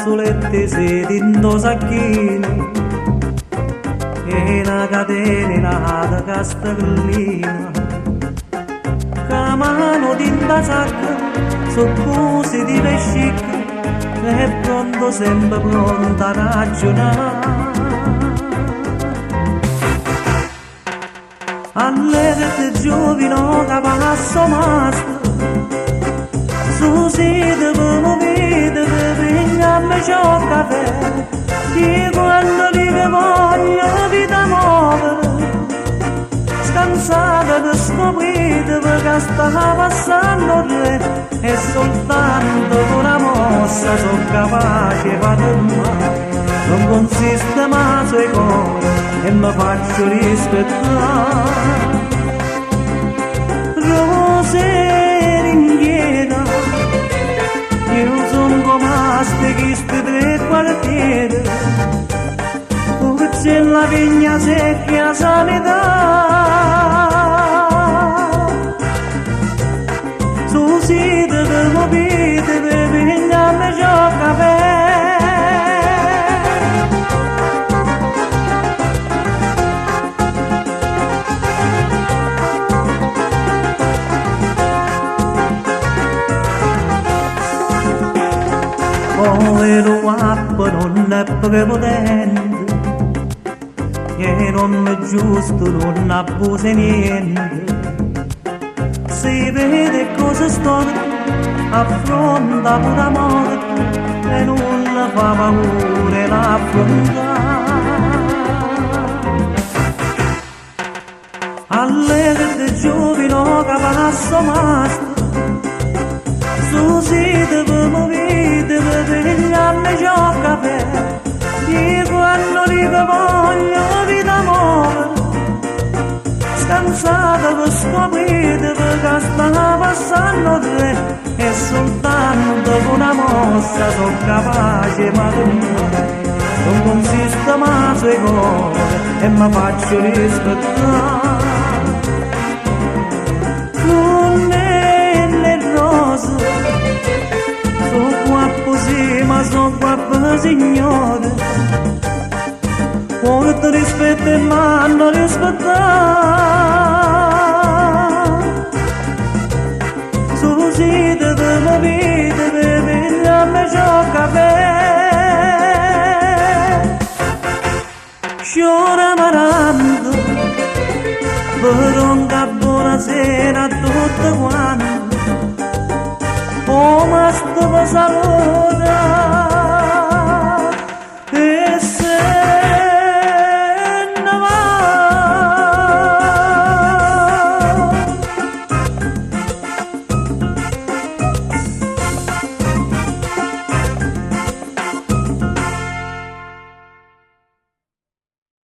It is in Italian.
fazzoletti sedi in due sacchini e una catena nata castellina che mano tinta sacca soccusi di pescicca è pronto sempre pronta a ragionare all'ete giovino che passo mastro su sito come vede che venga ciò caffè che quando li voglio vita nuova scansata per scoprire perché sta passando re e soltanto con una mossa sono capace di fare male non consiste mai sui cuori e mi faccio rispettare rose ringhiera io sono come aspechiste tre quartieri dove c'è la vigna secchia sanità su sito per mobile per vigna me ciò caffè e lo appo non è prepotente e non è giusto non abusa niente si vede cosa storte affronta pure morte e non fa paura l'affrontare all'ete giovino che palasso mastro su sito come vede per vegliarmi ciò caffè io quando li voglio vita nuova scansata per scoprire perché sta passando tre e soltanto con una mossa sono capace ma non consiste mai sui cuori e mi faccio rispettare non è le rose sono qua così ma sono qua per signore molto rispetto e m'hanno rispettato su sito per la vita per vegliarmi ciò caffè sciora marando per un buonasera a tutti quanti oh ma sto salute